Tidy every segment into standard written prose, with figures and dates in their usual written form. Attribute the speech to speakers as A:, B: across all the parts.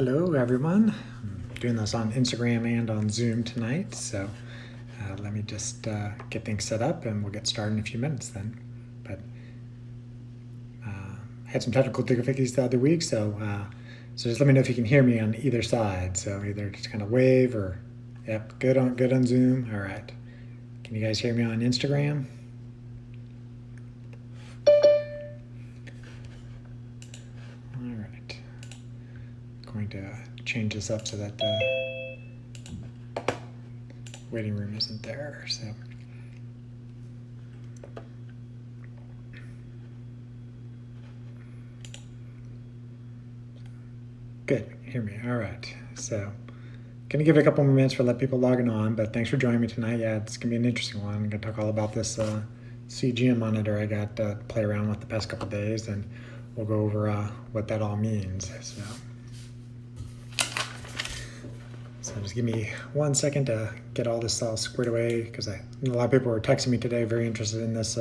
A: Hello, everyone. I'm doing this on Instagram and on Zoom tonight, so let me just get things set up and we'll get started in a few minutes then. But I had some technical difficulties the other week, so just let me know if you can hear me on either side. So either just kind of wave or, yep, good on Zoom. All right. Can you guys hear me on Instagram? All right. Going to change this up so that the waiting room isn't there. So. Good, hear me. All right. So, gonna give it a couple more minutes for let people logging on, but thanks for joining me tonight. Yeah, it's gonna be an interesting one. I'm gonna talk all about this CGM monitor I got to play around with the past couple days, and we'll go over what that all means. So just give me 1 second to get all this all squared away, because a lot of people were texting me today, very interested in this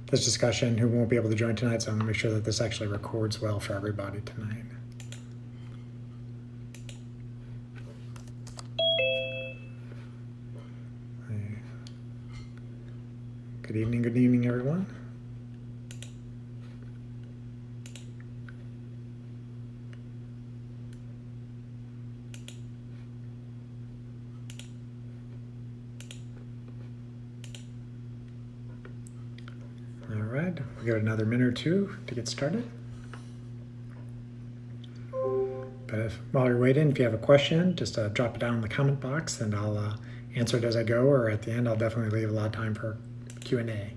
A: this discussion, who won't be able to join tonight. So I'm gonna make sure that this actually records well for everybody tonight. Good evening, everyone. All right, we got another minute or two to get started. But while you're waiting, if you have a question, just drop it down in the comment box and I'll answer it as I go, or at the end, I'll definitely leave a lot of time for Q&A.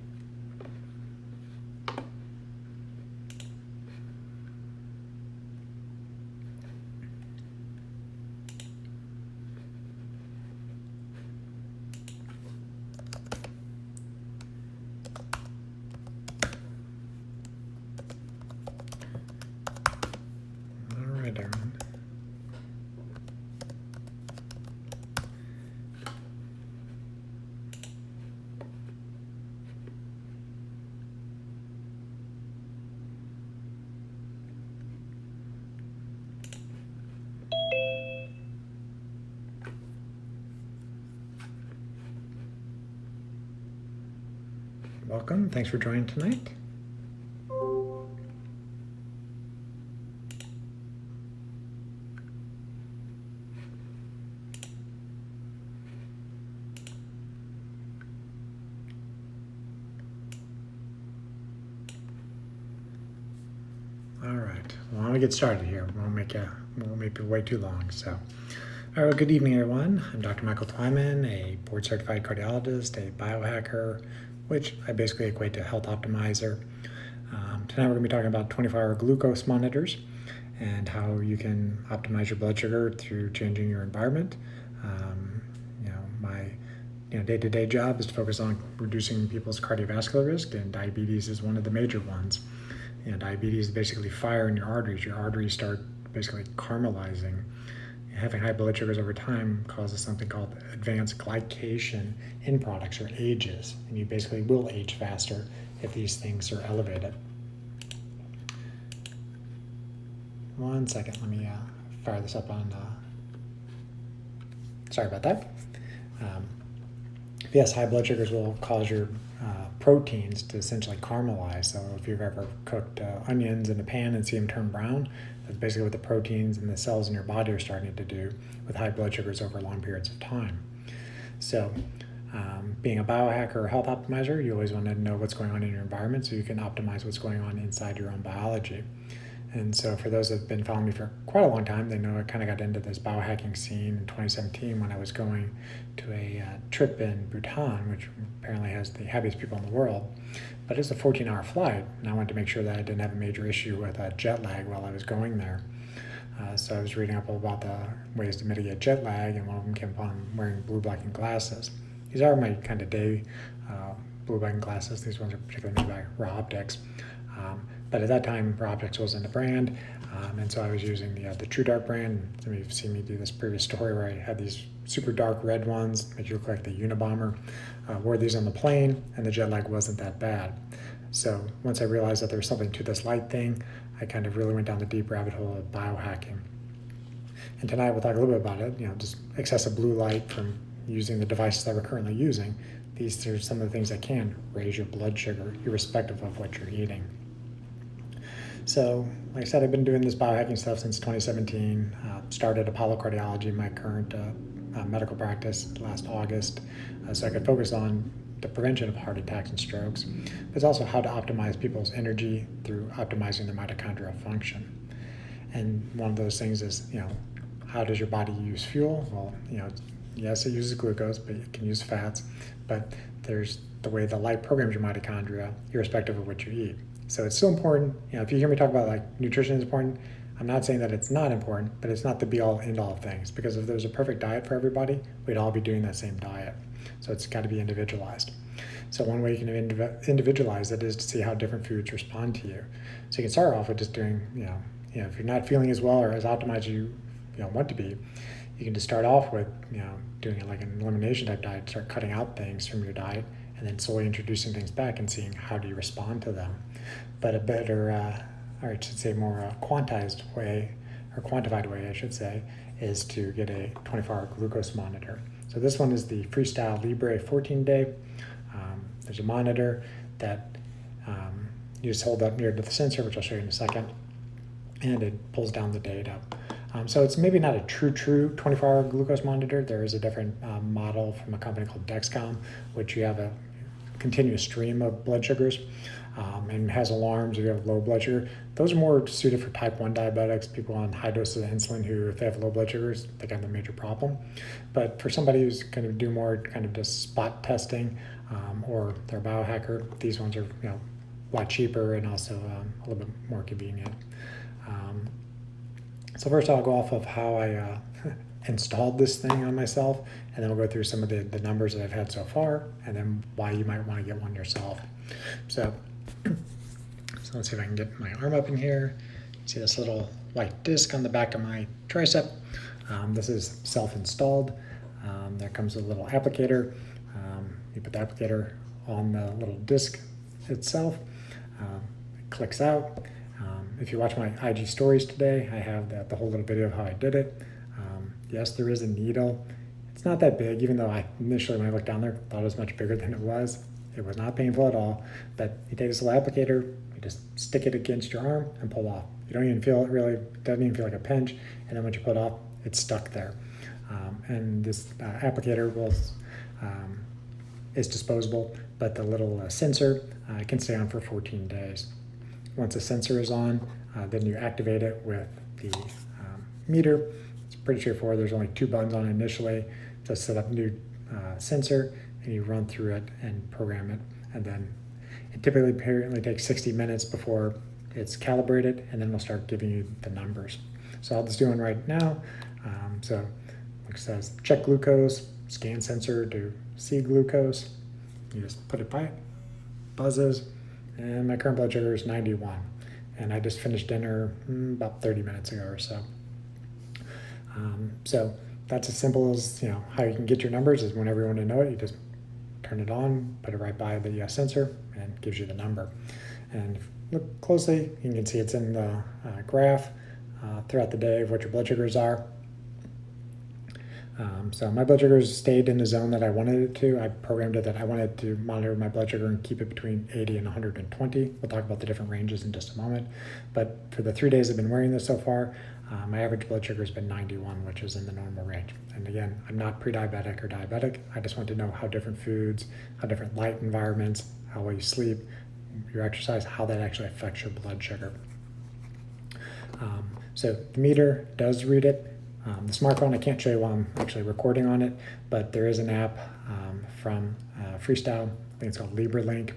A: All right, everyone. Welcome. Thanks for joining tonight. All right. Well, I'm gonna get started here. We won't make it way too long. So, all right. Good evening, everyone. I'm Dr. Michael Twyman, a board-certified cardiologist, a biohacker, which I basically equate to health optimizer. Tonight we're going to be talking about 24-hour glucose monitors and how you can optimize your blood sugar through changing your environment. My day-to-day job is to focus on reducing people's cardiovascular risk, and diabetes is one of the major ones. Diabetes is basically fire in your arteries. Your arteries start basically caramelizing. Having high blood sugars over time causes something called advanced glycation in products, or AGEs, and you basically will age faster if these things are elevated. 1 second, let me fire this up on, sorry about that. Yes, high blood sugars will cause your proteins to essentially caramelize. So if you've ever cooked onions in a pan and see them turn brown, that's basically what the proteins and the cells in your body are starting to do with high blood sugars over long periods of time. So being a biohacker or health optimizer, you always want to know what's going on in your environment so you can optimize what's going on inside your own biology. And so for those that have been following me for quite a long time, they know I kind of got into this biohacking scene in 2017 when I was going to a trip in Bhutan, which apparently has the happiest people in the world. But it's a 14-hour flight, and I wanted to make sure that I didn't have a major issue with jet lag while I was going there. So I was reading up about the ways to mitigate jet lag, and one of them came upon wearing blue blackened glasses. These are my kind of day blue blackened glasses. These ones are particularly made by Raw Optics. But at that time, Raw Optics wasn't a brand, and so I was using the True Dark brand. Some of you have seen me do this previous story where I had these super dark red ones, make you look like the Unabomber. Wore these on the plane, and the jet lag wasn't that bad. So once I realized that there was something to this light thing, I kind of really went down the deep rabbit hole of biohacking. And tonight we'll talk a little bit about it, just excessive blue light from using the devices that we're currently using. These are some of the things that can raise your blood sugar, irrespective of what you're eating. So, like I said, I've been doing this biohacking stuff since 2017. Started Apollo Cardiology, my current medical practice, last August, so I could focus on the prevention of heart attacks and strokes, but it's also how to optimize people's energy through optimizing their mitochondrial function. And one of those things is, how does your body use fuel? Well, yes, it uses glucose, but it can use fats, but there's the way the light programs your mitochondria, irrespective of what you eat. So it's still important. If you hear me talk about nutrition is important, I'm not saying that it's not important, but it's not the be all end all of things, because if there's a perfect diet for everybody, we'd all be doing that same diet. So it's got to be individualized. So one way you can individualize it is to see how different foods respond to you. So you can start off with just doing, if you're not feeling as well or as optimized as you want to be, you can just start off with, doing it like an elimination type diet, start cutting out things from your diet, and then slowly introducing things back and seeing how do you respond to them. But a better, or I should say more quantized way, or quantified way, I should say, is to get a 24-hour glucose monitor. So this one is the Freestyle Libre 14-day. There's a monitor that you just hold up near to the sensor, which I'll show you in a second, and it pulls down the data. So it's maybe not a true 24-hour glucose monitor. There is a different model from a company called Dexcom, which you have a continuous stream of blood sugars, and has alarms if you have low blood sugar. Those are more suited for type 1 diabetics, people on high doses of insulin who, if they have low blood sugars, they got a major problem. But for somebody who's going to do more kind of just spot testing, or they're a biohacker, these ones are a lot cheaper and also a little bit more convenient. So first I'll go off of how I installed this thing on myself, and then we'll go through some of the numbers that I've had so far, and then why you might want to get one yourself. So let's see if I can get my arm up in here. See this little white disc on the back of my tricep. This is self-installed. There comes a little applicator. You put the applicator on the little disc itself. It clicks out. If you watch my IG stories today, I have the whole little video of how I did it. Yes, there is a needle. It's not that big, even though I initially, when I looked down there, thought it was much bigger than it was. It was not painful at all. But you take this little applicator, you just stick it against your arm and pull off. You don't even feel it really, it doesn't even feel like a pinch. And then once you pull it off, it's stuck there. And this applicator is disposable, but the little sensor can stay on for 14 days. Once the sensor is on, then you activate it with the meter. It's pretty straightforward. There's only 2 buttons on it initially to set up new sensor, and you run through it and program it. And then it typically apparently takes 60 minutes before it's calibrated, and then we'll start giving you the numbers. So I'll just do one right now. So like it says, check glucose, scan sensor to see glucose. You just put it by, buzzes, and my current blood sugar is 91. And I just finished dinner about 30 minutes ago or so. So that's as simple as how you can get your numbers is whenever you want to know it, you just turn it on, put it right by the sensor, and it gives you the number. And if you look closely, you can see it's in the graph throughout the day of what your blood sugars are. So my blood sugars stayed in the zone that I wanted it to. I programmed it that I wanted to monitor my blood sugar and keep it between 80 and 120. We'll talk about the different ranges in just a moment. But for the 3 days I've been wearing this so far, my average blood sugar has been 91, which is in the normal range. And again, I'm not pre-diabetic or diabetic. I just want to know how different foods, how different light environments, how well you sleep, your exercise, how that actually affects your blood sugar. So the meter does read it. The smartphone, I can't show you while I'm actually recording on it, but there is an app from Freestyle. I think it's called LibreLink.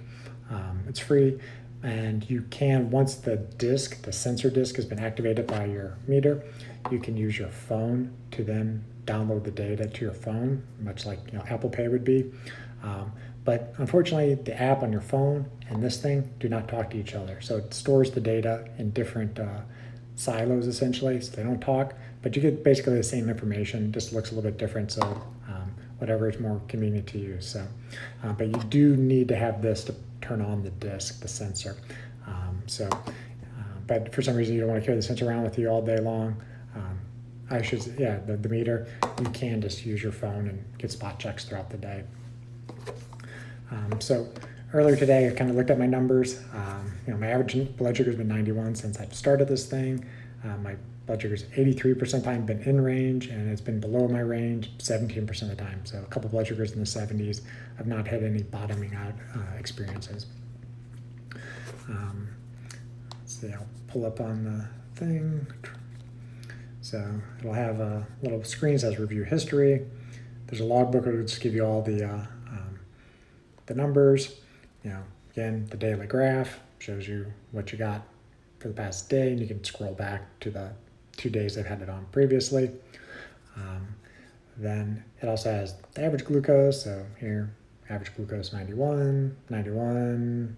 A: It's free, and you can, once the sensor disc has been activated by your meter, you can use your phone to then download the data to your phone, much like Apple Pay would be. But unfortunately, the app on your phone and this thing do not talk to each other. So it stores the data in different silos, essentially, so they don't talk. But you get basically the same information, just looks a little bit different, so whatever is more convenient to use. So, but you do need to have this to turn on the disc, the sensor. But for some reason you don't want to carry the sensor around with you all day long. the meter, you can just use your phone and get spot checks throughout the day. So earlier today, I kind of looked at my numbers. My average blood sugar has been 91 since I've started this thing. My blood sugar is 83% of the time been in range, and it's been below my range 17% of the time. So a couple blood sugars in the 70s. I've not had any bottoming out experiences. Let's see, I'll pull up on the thing. So it'll have a little screen that says review history. There's a logbook that will just give you all the numbers. Again, the daily graph shows you what you got for the past day, and you can scroll back to the 2 days I've had it on previously. Then it also has the average glucose. So here, average glucose 91, 91,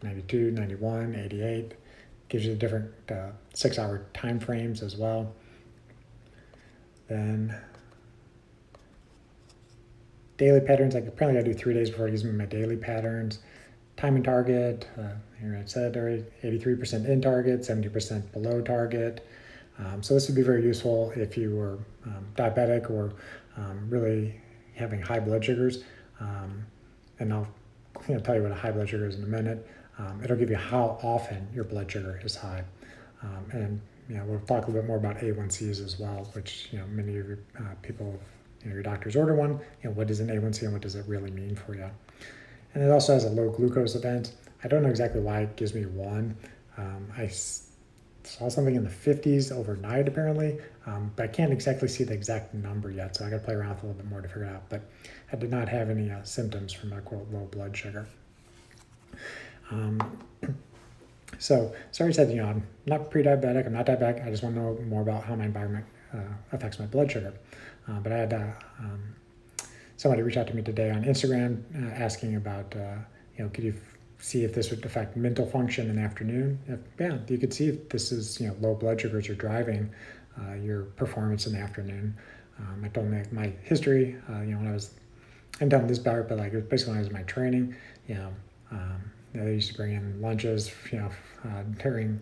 A: 92, 91, 88. Gives you the different 6-hour time frames as well. Then daily patterns, apparently I do 3 days before it gives me my daily patterns. Time and target, here it said 83% in target, 70% below target. So this would be very useful if you were diabetic or really having high blood sugars. And I'll tell you what a high blood sugar is in a minute. It'll give you how often your blood sugar is high. And we'll talk a little bit more about A1Cs as well, which many of your people, your doctors order one. What is an A1C and what does it really mean for you? And it also has a low glucose event. I don't know exactly why it gives me one. I saw something in the 50s overnight apparently, but I can't exactly see the exact number yet, so I got to play around with a little bit more to figure it out. But I did not have any symptoms from my quote low blood sugar. So sorry, I said I'm not pre-diabetic, I'm not diabetic. I just want to know more about how my environment affects my blood sugar. But I had somebody reach out to me today on Instagram asking about, could you see if this would affect mental function in the afternoon? You could see if this is, low blood sugars are driving your performance in the afternoon. I told them my history, when I was, I'm done this part, but it was basically when I was in my training, they used to bring in lunches, during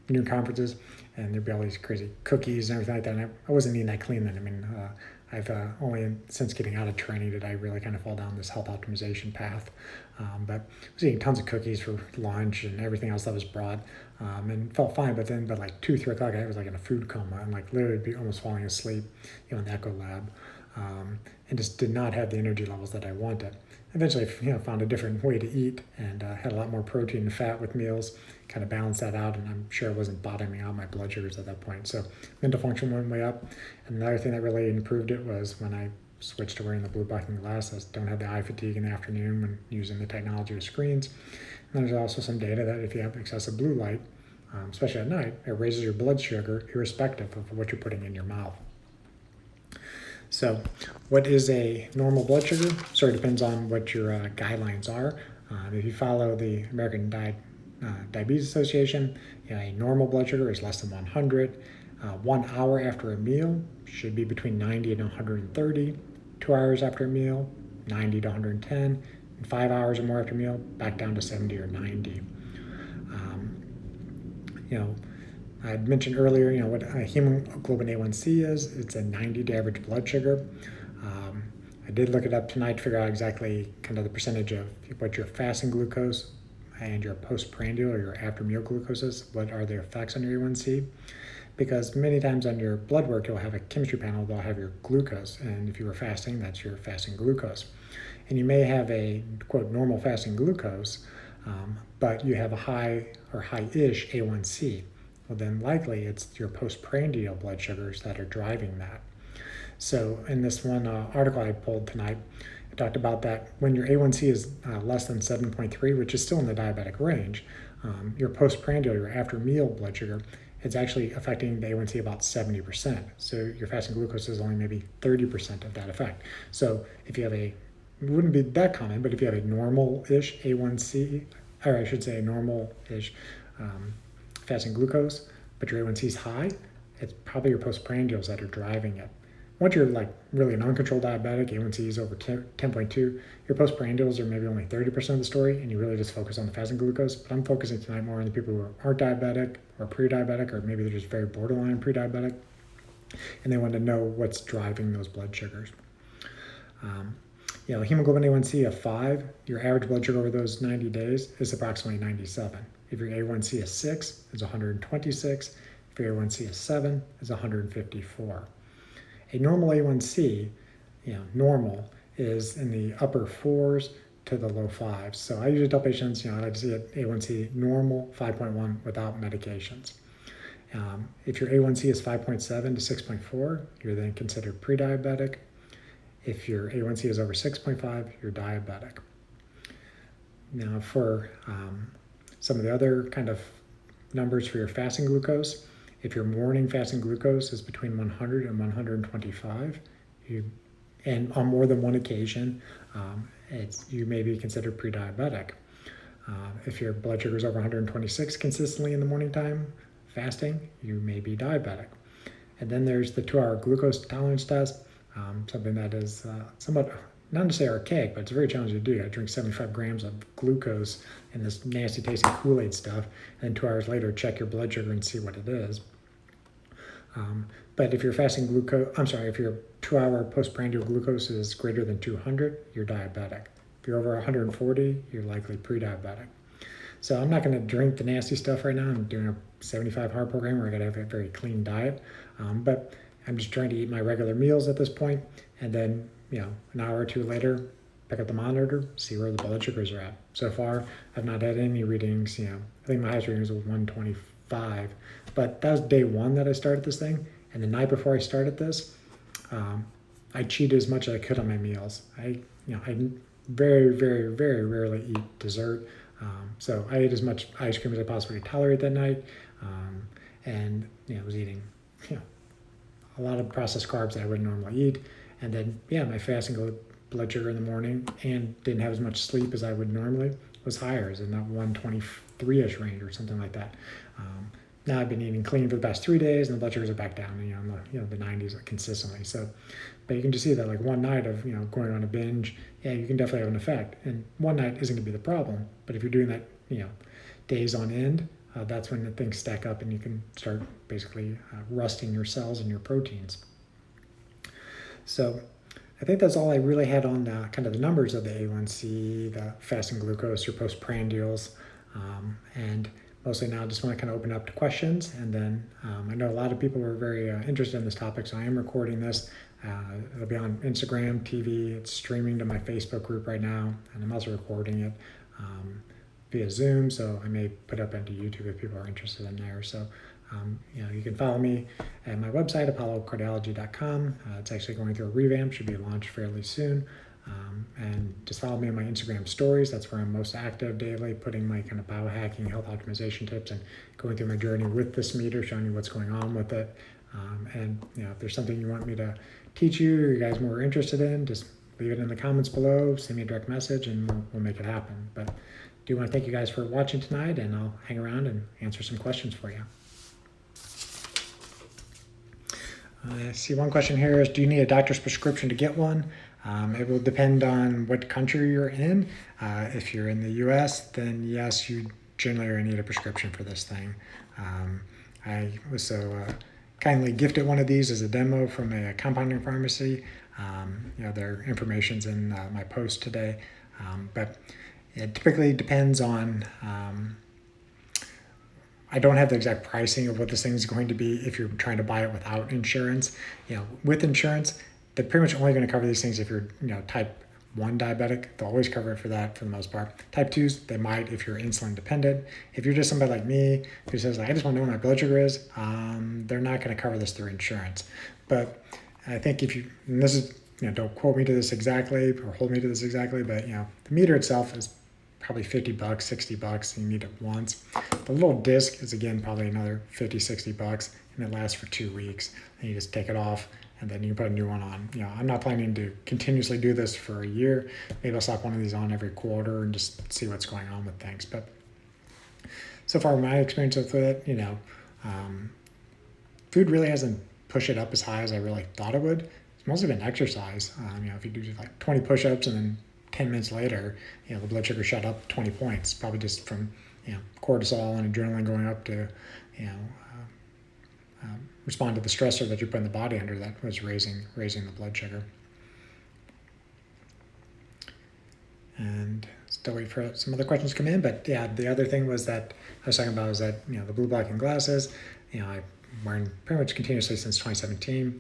A: noon conferences, and there'd be all these crazy cookies and everything like that. And I wasn't eating that clean then. I've only since getting out of training did I really kind of fall down this health optimization path. But I was eating tons of cookies for lunch and everything else that was brought, and felt fine. But then, 2, 3 o'clock, I was in a food coma and literally be almost falling asleep, in the echo lab, and just did not have the energy levels that I wanted. Eventually, found a different way to eat and had a lot more protein and fat with meals, kind of balanced that out, and I'm sure I wasn't bottoming out my blood sugars at that point. So mental function went way up. And another thing that really improved it was when I switched to wearing the blue blocking glasses. Don't have the eye fatigue in the afternoon when using the technology with screens. And there's also some data that if you have excessive blue light, especially at night, it raises your blood sugar irrespective of what you're putting in your mouth. So what is a normal blood sugar? Sort of depends on what your guidelines are. If you follow the American Diabetes Association, a normal blood sugar is less than 100. 1 hour after a meal should be between 90 and 130. 2 hours after a meal, 90 to 110. And 5 hours or more after a meal, back down to 70 or 90. I had mentioned earlier, what hemoglobin A1C is. It's a 90-day average blood sugar. I did look it up tonight to figure out exactly kind of the percentage of what your fasting glucose and your postprandial or your after meal glucose is. What are the effects on your A1C? Because many times on your blood work, you'll have a chemistry panel, they'll have your glucose. And if you were fasting, that's your fasting glucose. And you may have a, quote, normal fasting glucose, but you have a high or high-ish A1C. Well, then likely it's your postprandial blood sugars that are driving that. So in this one article I pulled tonight, I talked about that when your A1C is less than 7.3, which is still in the diabetic range, your postprandial, your after meal blood sugar, it's actually affecting the A1C about 70%. So your fasting glucose is only maybe 30% of that effect. So if you have it wouldn't be that common, but if you have a normal-ish A1C, or I should say normal-ish fasting glucose, but your A1C is high, it's probably your postprandials that are driving it. Once you're really an uncontrolled diabetic, A1C is over 10.2, your postprandials are maybe only 30% of the story, and you really just focus on the fasting glucose. But I'm focusing tonight more on the people who aren't diabetic or pre-diabetic, or maybe they're just very borderline pre-diabetic. and they want to know what's driving those blood sugars. Hemoglobin A1C of 5, your average blood sugar over those 90 days is approximately 97. If your A1C is 6, it's 126. If your A1C is 7, it's 154. A normal A1C, normal, is in the upper 4s to the low 5s. So I usually tell patients, I like to see an A1C normal 5.1 without medications. If your A1C is 5.7 to 6.4, you're then considered pre-diabetic. If your A1C is over 6.5, you're diabetic. Now for some of the other kind of numbers for your fasting glucose, if your morning fasting glucose is between 100 and 125, and on more than one occasion, you may be considered pre-diabetic. If your blood sugar is over 126 consistently in the morning time fasting, you may be diabetic. And then there's the 2-hour glucose tolerance test, something that is somewhat, not to say archaic, but it's very challenging to do. I drink 75 grams of glucose in this nasty tasting Kool-Aid stuff, and then 2 hours later check your blood sugar and see what it is. But if your fasting if your 2-hour postprandial glucose is greater than 200, you're diabetic. If you're over 140, you're likely pre-diabetic. So I'm not going to drink the nasty stuff right now. I'm doing a 75 hard program where I got to have a very clean diet. But I'm just trying to eat my regular meals at this point, and then, an hour or two later, pick up the monitor, see where the blood sugars are at. So far, I've not had any readings, I think my highest reading was 125, but that was day one that I started this thing, and the night before I started this, I cheated as much as I could on my meals. I very, very, very rarely eat dessert, so I ate as much ice cream as I possibly could tolerate that night, and was eating, a lot of processed carbs that I wouldn't normally eat, and then my fasting blood sugar in the morning and didn't have as much sleep as I would normally was higher, is in that 123-ish range or something like that. Now I've been eating clean for the past 3 days, and the blood sugars are back down, in the 90s consistently. So, but you can just see that like one night of going on a binge, you can definitely have an effect. And one night isn't going to be the problem, but if you're doing that, days on end, that's when the things stack up, and you can start basically rusting your cells and your proteins. So I think that's all I really had on kind of the numbers of the A1C, the fasting glucose, your postprandials, and mostly now I just want to kind of open up to questions. And then I know a lot of people are very interested in this topic, so I am recording this. It'll be on Instagram, TV, it's streaming to my Facebook group right now, and I'm also recording it via Zoom, so I may put up into YouTube if people are interested in there. So, you can follow me at my website, apollocardiology.com. It's actually going through a revamp, should be launched fairly soon. And just follow me on my Instagram stories. That's where I'm most active daily, putting my kind of biohacking, health optimization tips, and going through my journey with this meter, showing you what's going on with it. And if there's something you want me to teach you, or you guys more interested in, just leave it in the comments below, send me a direct message, and we'll make it happen. But I do want to thank you guys for watching tonight, and I'll hang around and answer some questions for you. I see one question here is, do you need a doctor's prescription to get one? It will depend on what country you're in. If you're in the US, then yes, you generally need a prescription for this thing. I was so kindly gifted one of these as a demo from a compounding pharmacy. Their information's in my post today, but it typically depends on, I don't have the exact pricing of what this thing is going to be if you're trying to buy it without insurance. With insurance, they're pretty much only going to cover these things if you're, type 1 diabetic. They'll always cover it for that for the most part. Type 2s, they might if you're insulin dependent. If you're just somebody like me who says, I just want to know what my blood sugar is, they're not going to cover this through insurance. But I think if you, and this is, don't quote me to this exactly or hold me to this exactly, but, the meter itself is probably $50, $60, and you need it once. The little disc is, again, probably another $50, $60, and it lasts for 2 weeks. And you just take it off, and then you put a new one on. I'm not planning to continuously do this for a year. Maybe I'll slap one of these on every quarter and just see what's going on with things. But so far, my experience with it, food really hasn't pushed it up as high as I really thought it would. It's mostly been exercise. If you do like 20 push-ups and then 10 minutes later, the blood sugar shot up 20 points, probably just from, cortisol and adrenaline going up to, respond to the stressor that you put in the body under that was raising the blood sugar. And still wait for some other questions to come in, but yeah, the other thing was that I was talking about was that, you know, the blue blocking glasses, you know, I'm wearing pretty much continuously since 2017.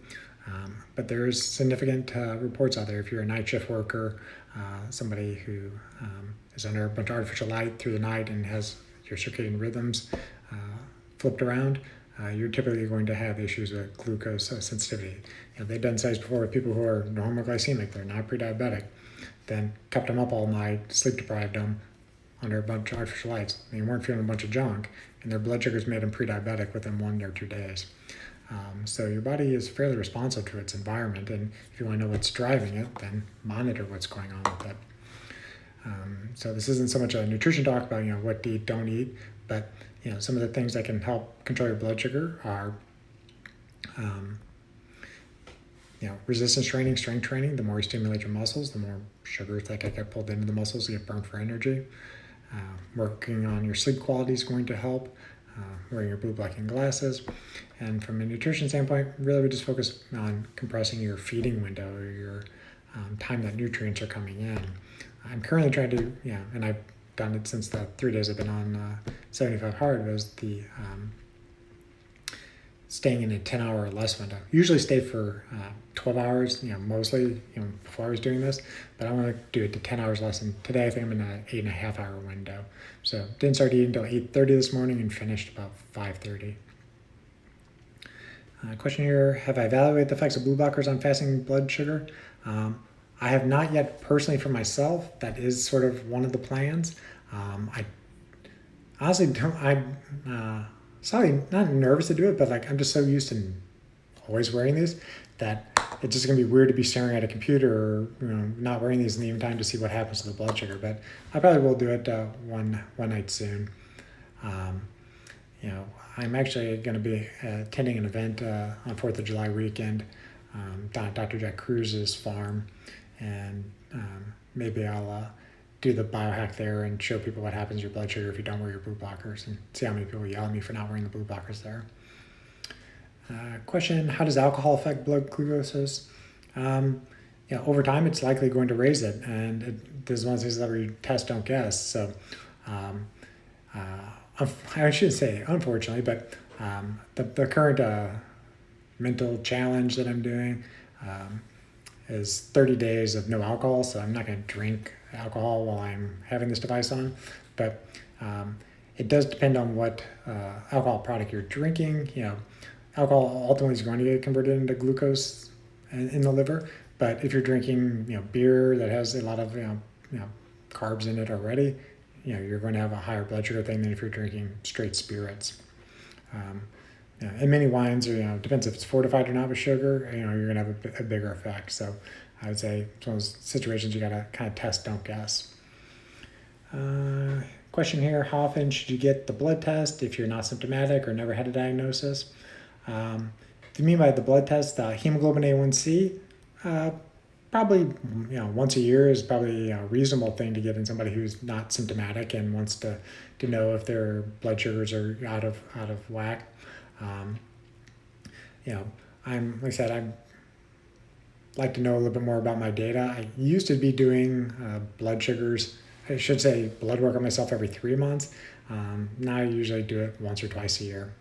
A: But there is significant reports out there. If you're a night shift worker, somebody who is under a bunch of artificial light through the night and has your circadian rhythms flipped around, you're typically going to have issues with glucose sensitivity. You know, they've done studies before with people who are normoglycemic, they're not pre-diabetic, then kept them up all night, sleep deprived them under a bunch of artificial lights. They weren't feeling a bunch of junk, and their blood sugars made them pre-diabetic within 1 or 2 days. So your body is fairly responsive to its environment, and if you want to know what's driving it, then monitor what's going on with it. So this isn't so much a nutrition talk about, you know, what to eat, don't eat, but you know, some of the things that can help control your blood sugar are you know, resistance training, strength training. The more you stimulate your muscles, the more sugars that get pulled into the muscles to get burned for energy. Working on your sleep quality is going to help. Wearing your blue blocking glasses. And from a nutrition standpoint, really we just focus on compressing your feeding window or your time that nutrients are coming in. I'm currently trying to, yeah, and I've done it since the 3 days I've been on 75 Hard, was the staying in a 10-hour or less window. Usually stay for 12 hours, you know, mostly, you know, before I was doing this, but I want to do it to 10 hours less. And today I think I'm in an 8.5 hour window. So didn't start eating until 8:30 this morning and finished about 5:30. Question here, have I evaluated the effects of blue blockers on fasting blood sugar? I have not yet personally for myself. That is sort of one of the plans. I honestly don't, I'm slightly not nervous to do it, but like I'm just so used to always wearing these that it's just gonna be weird to be staring at a computer or, you know, not wearing these in the evening time to see what happens to the blood sugar. But I probably will do it one night soon. You know, I'm actually going to be attending an event on 4th of July weekend down at Dr. Jack Cruz's farm, and maybe I'll do the biohack there and show people what happens to your blood sugar if you don't wear your blue blockers, and see how many people yell at me for not wearing the blue blockers there. Question, how does alcohol affect blood glucose? Yeah, over time it's likely going to raise it, and this is one of the things that we test, don't guess. So I shouldn't say unfortunately, but the current mental challenge that I'm doing is 30 days of no alcohol. So I'm not going to drink alcohol while I'm having this device on, but it does depend on what alcohol product you're drinking. You know, alcohol ultimately is going to get converted into glucose in the liver, but if you're drinking, you know, beer that has a lot of you know carbs in it already, you know, you're going to have a higher blood sugar thing than if you're drinking straight spirits. You know, and many wines are, you know, depends if it's fortified or not with sugar, you know, you're going to have a bigger effect. So I would say it's one of those situations you got to kind of test, don't guess. Question here, how often should you get the blood test if you're not symptomatic or never had a diagnosis? If you mean by the blood test, hemoglobin A1C, probably, you know, once a year is probably a reasonable thing to get in somebody who's not symptomatic and wants to know if their blood sugars are out of whack. You know, like I said, I'd like to know a little bit more about my data. I used to be doing blood sugars, I should say blood work on myself every 3 months. Now I usually do it once or twice a year.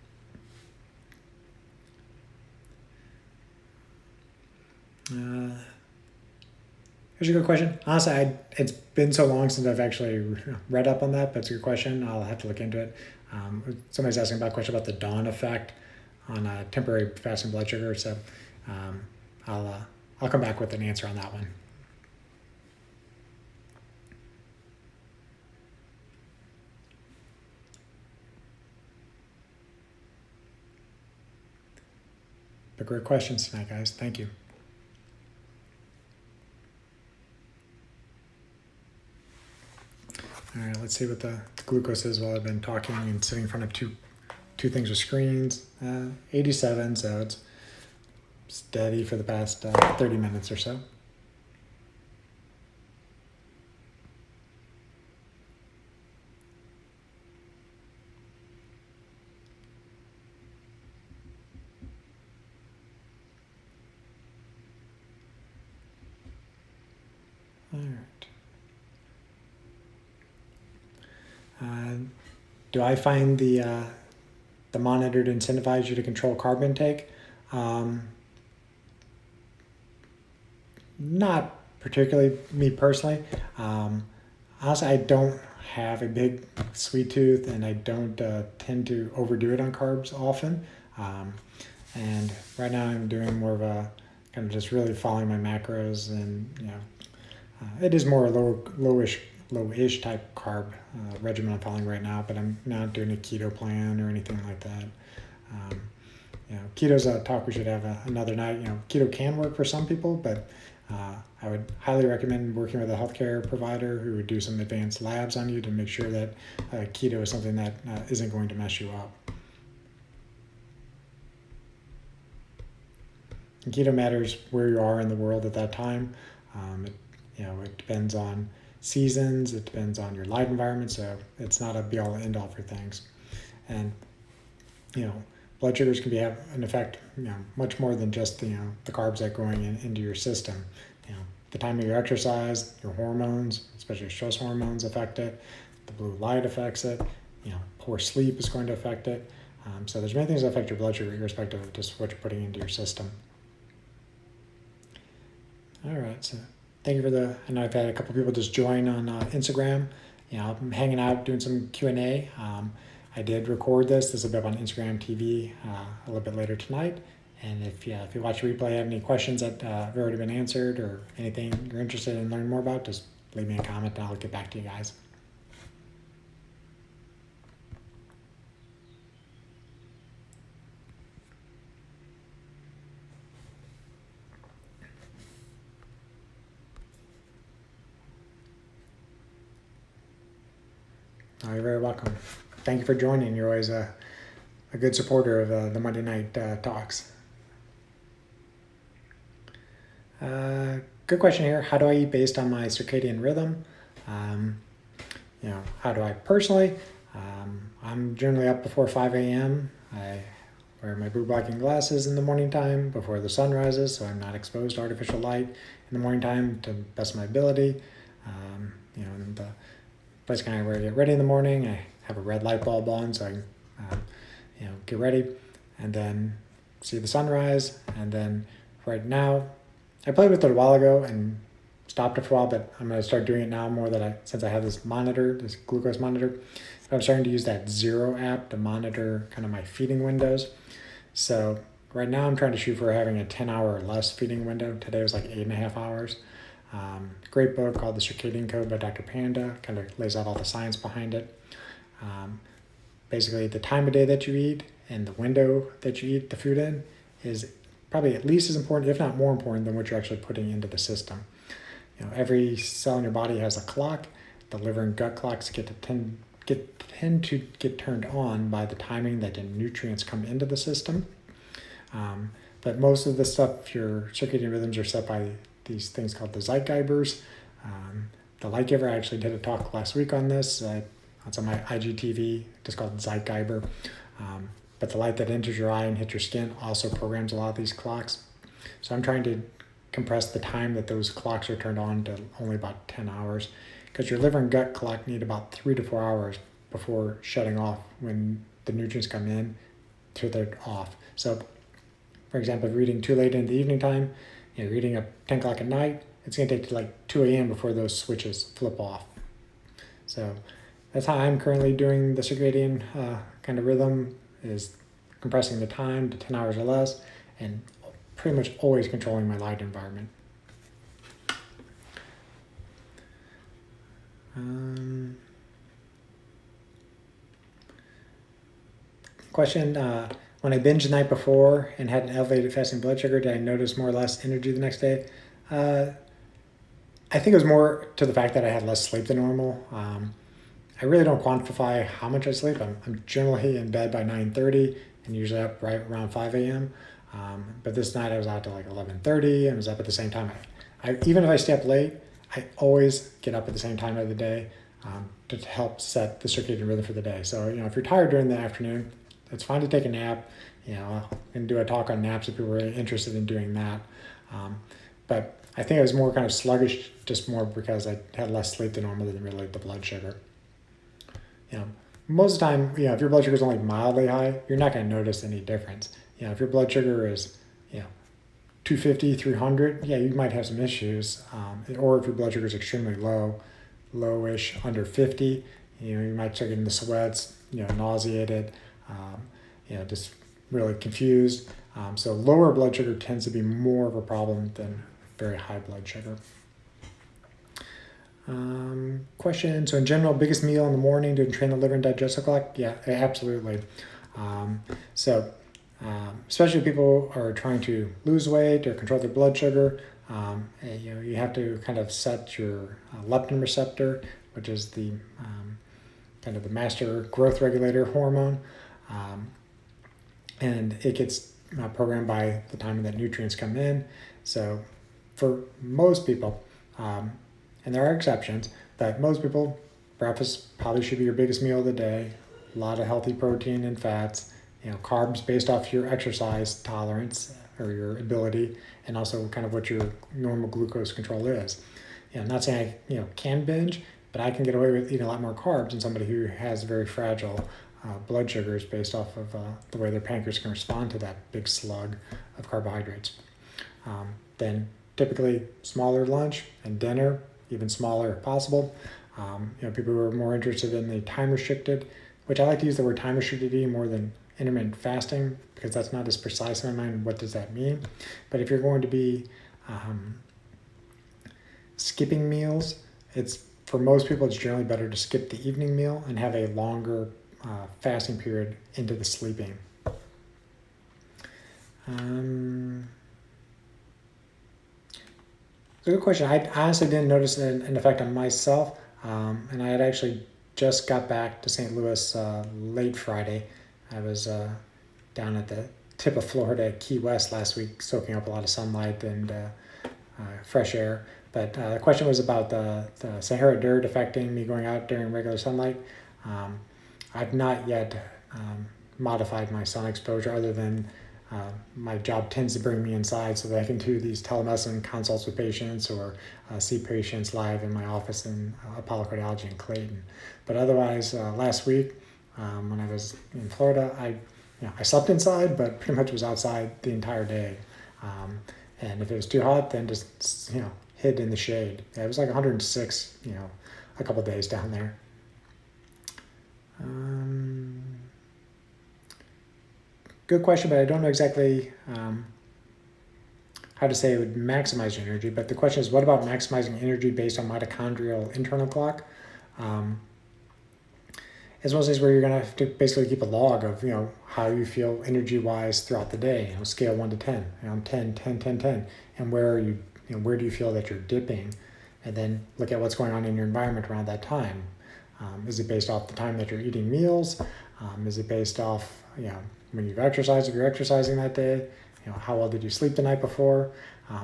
A: Here's a good question. Honestly, it's been so long since I've actually read up on that, but it's a good question. I'll have to look into it. Somebody's asking about a question about the dawn effect on temporary fasting blood sugar, so I'll come back with an answer on that one. But great questions tonight, guys. Thank you. All right, let's see what the glucose is while I've been talking and sitting in front of two things with screens. 87, so it's steady for the past 30 minutes or so. All right. Do I find the monitor to incentivize you to control carb intake? Not particularly me personally. Honestly, I don't have a big sweet tooth, and I don't tend to overdo it on carbs often. And right now, I'm doing more of a kind of just really following my macros, and it is more a lowish type carb regimen I'm following right now. But I'm not doing a keto plan or anything like that. Keto's a talk we should have another night. Keto can work for some people, but I would highly recommend working with a healthcare provider who would do some advanced labs on you to make sure that keto is something that isn't going to mess you up. And keto matters where you are in the world at that time. It depends on seasons. It depends on your light environment. So it's not a be-all and end-all for things. And blood sugars can have an effect, much more than just the carbs that are going into your system. The time of your exercise, your hormones, especially your stress hormones, affect it. The blue light affects it. Poor sleep is going to affect it. So there's many things that affect your blood sugar, irrespective of just what you're putting into your system. All right, so thank you for I know I've had a couple people just join on Instagram. I'm hanging out, doing some Q&A. I did record this. This will be up on Instagram TV a little bit later tonight. And if you watch the replay, have any questions that have already been answered or anything you're interested in learning more about, just leave me a comment and I'll get back to you guys. Oh, you're very welcome. Thank you for joining. You're always a good supporter of the Monday night talks. Good question here. How do I eat based on my circadian rhythm? How do I personally? I'm generally up before 5 a.m. I wear my blue blocking glasses in the morning time before the sun rises, so I'm not exposed to artificial light in the morning time to the best of my ability. And the place kind of where I get ready in the morning, I have a red light bulb on, so I can, get ready and then see the sunrise. And then right now, I played with it a while ago and stopped it for a while, but I'm going to start doing it now more since I have this monitor, this glucose monitor. I'm starting to use that Zero app to monitor kind of my feeding windows. So right now I'm trying to shoot for having a 10-hour or less feeding window. Today was like 8.5 hours. Great book called The Circadian Code by Dr. Panda, kind of lays out all the science behind it. Basically, the time of day that you eat and the window that you eat the food in is probably at least as important, if not more important, than what you're actually putting into the system. Every cell in your body has a clock. The liver and gut clocks tend to get turned on by the timing that the nutrients come into the system. But most of the stuff, your circadian rhythms are set by these things called the Zeitgebers. The Light Giver, I actually did a talk last week on this. It's on my IGTV, just called Zeitgeber. But the light that enters your eye and hits your skin also programs a lot of these clocks. So I'm trying to compress the time that those clocks are turned on to only about 10 hours, because your liver and gut clock need about 3 to 4 hours before shutting off when the nutrients come in till they're off. So, for example, if you're eating too late in the evening time, you're eating at 10 o'clock at night, it's going to take to like 2 a.m. before those switches flip off. So that's how I'm currently doing the circadian kind of rhythm, is compressing the time to 10 hours or less and pretty much always controlling my light environment. Question, when I binged the night before and had an elevated fasting blood sugar, did I notice more or less energy the next day? I think it was more to the fact that I had less sleep than normal. I really don't quantify how much I sleep. I'm generally in bed by 9:30 and usually up right around 5 a.m. But this night I was out till like 11:30 and was up at the same time. Even if I stay up late, I always get up at the same time of the day to help set the circadian rhythm for the day. So, if you're tired during the afternoon, it's fine to take a nap. I can do a talk on naps if people are really interested in doing that. But I think I was more kind of sluggish, just more because I had less sleep than normal than really the blood sugar. You know, most of the time, if your blood sugar is only mildly high, you're not going to notice any difference. If your blood sugar is, 250, 300, yeah, you might have some issues. Or if your blood sugar is extremely low, lowish, under 50, you might start getting the sweats, nauseated, just really confused. So lower blood sugar tends to be more of a problem than very high blood sugar. Question. So in general, biggest meal in the morning to train the liver and digestive clock? Yeah, absolutely. Especially if people are trying to lose weight or control their blood sugar, you have to kind of set your leptin receptor, which is the kind of the master growth regulator hormone, and it gets programmed by the time that nutrients come in. So for most people, and there are exceptions, but most people, breakfast probably should be your biggest meal of the day. A lot of healthy protein and fats, carbs based off your exercise tolerance or your ability, and also kind of what your normal glucose control is. I'm not saying I can binge, but I can get away with eating a lot more carbs than somebody who has very fragile blood sugars based off of the way their pancreas can respond to that big slug of carbohydrates. Then typically smaller lunch and dinner, even smaller if possible. People who are more interested in the time restricted, which I like to use the word time restricted eating more than intermittent fasting, because that's not as precise in my mind. What does that mean? But if you're going to be skipping meals, for most people, it's generally better to skip the evening meal and have a longer fasting period into the sleeping. Good question. I honestly didn't notice an effect on myself, and I had actually just got back to St. Louis late Friday. I was down at the tip of Florida, Key West, last week, soaking up a lot of sunlight and fresh air. But the question was about the Sahara dirt affecting me going out during regular sunlight. I've not yet modified my sun exposure, other than my job tends to bring me inside so that I can do these telemedicine consults with patients or see patients live in my office in Apollo Cardiology in Clayton. But otherwise, last week when I was in Florida, I slept inside, but pretty much was outside the entire day. And if it was too hot, then just hid in the shade. Yeah, it was like 106, a couple of days down there. Good question, but I don't know exactly how to say it would maximize your energy. But the question is, what about maximizing energy based on mitochondrial internal clock? It's one of those things where you're going to have to basically keep a log of, how you feel energy-wise throughout the day, scale 1 to 10, 10, 10, 10, 10, and where are you, where do you feel that you're dipping? And then look at what's going on in your environment around that time. Is it based off the time that you're eating meals? Is it based off, when you've exercised, if you're exercising that day? How well did you sleep the night before?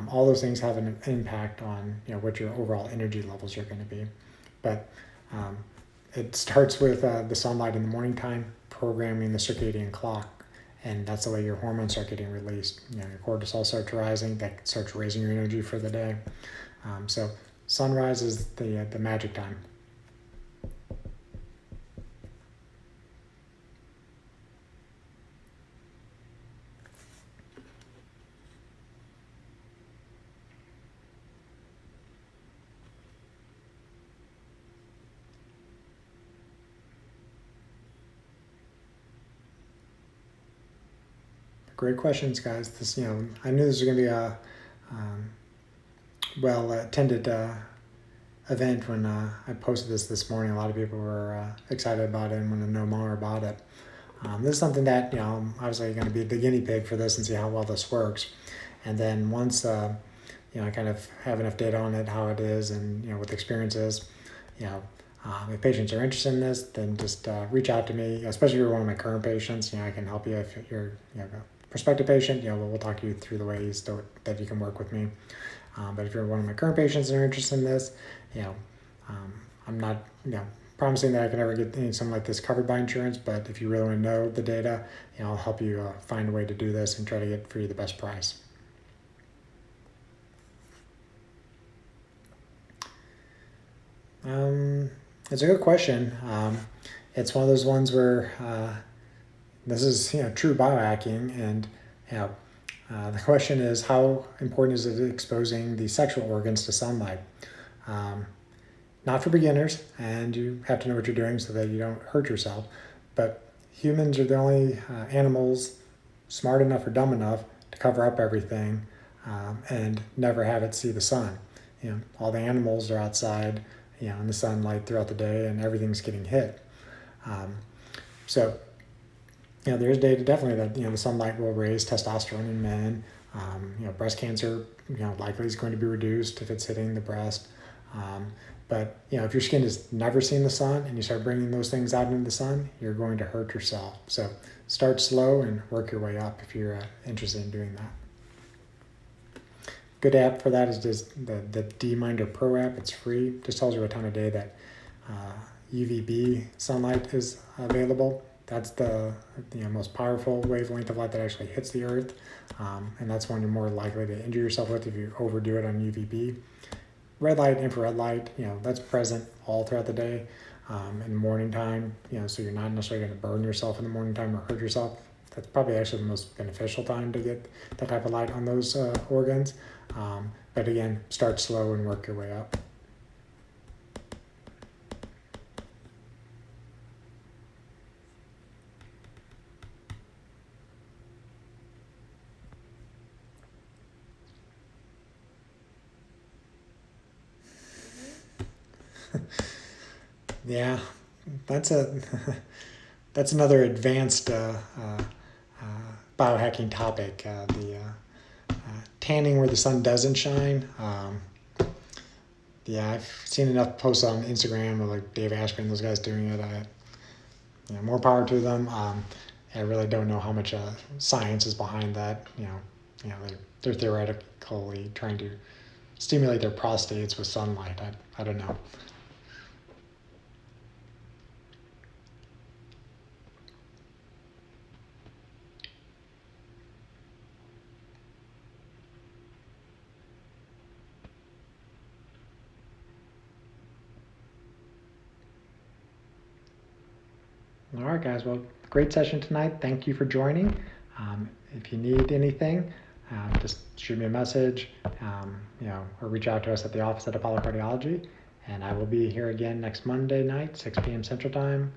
A: All those things have an impact on, what your overall energy levels are going to be. But it starts with the sunlight in the morning time, programming the circadian clock. And that's the way your hormones start getting released. Your cortisol starts rising, that starts raising your energy for the day. So sunrise is the magic time. Great questions, guys. This, I knew this was going to be a well-attended event when I posted this morning. A lot of people were excited about it and want to know more about it. This is something that, I'm obviously going to be the guinea pig for this and see how well this works. And then once, I kind of have enough data on it, how it is, and, what the experience is, if patients are interested in this, then just reach out to me, especially if you're one of my current patients. I can help you if you're a prospective patient. We'll talk you through the ways that you can work with me. But if you're one of my current patients and are interested in this, I'm not promising that I can ever get something like this covered by insurance. But if you really want to know the data, I'll help you find a way to do this and try to get for you the best price. It's a good question. It's one of those ones where this is true biohacking, and you know, the question is how important is it exposing the sexual organs to sunlight? Um, Not for beginners, and you have to know what you're doing so that you don't hurt yourself. But humans are the only animals smart enough or dumb enough to cover up everything and never have it see the sun. All the animals are outside, in the sunlight throughout the day, and everything's getting hit. Um, so, there's data definitely that the sunlight will raise testosterone in men. Breast cancer, likely is going to be reduced if it's hitting the breast. But if your skin has never seen the sun and you start bringing those things out into the sun, you're going to hurt yourself. So start slow and work your way up if you're interested in doing that. Good app for that is just the D-Minder Pro app. It's free. Just tells you what time of day that UVB sunlight is available. That's the most powerful wavelength of light that actually hits the earth, and that's one you're more likely to injure yourself with if you overdo it on UVB. Red light, infrared light, that's present all throughout the day. In the morning time, so you're not necessarily going to burn yourself in the morning time or hurt yourself. That's probably actually the most beneficial time to get that type of light on those organs. But again, start slow and work your way up. Yeah, that's that's another advanced biohacking topic. The tanning where the sun doesn't shine. Yeah, I've seen enough posts on Instagram of like Dave Asprey and those guys doing it. More power to them. I really don't know how much science is behind that. They're theoretically trying to stimulate their prostates with sunlight. I don't know. All right, guys. Well, great session tonight. Thank you for joining. If you need anything, just shoot me a message, or reach out to us at the office at Apollo Cardiology. And I will be here again next Monday night, 6 p.m. Central Time.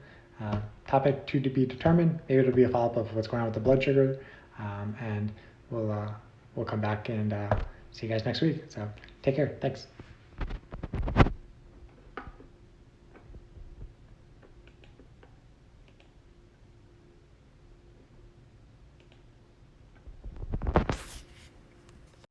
A: Topic to be determined. Maybe it'll be a follow-up of what's going on with the blood sugar. And we'll come back and see you guys next week. So take care. Thanks.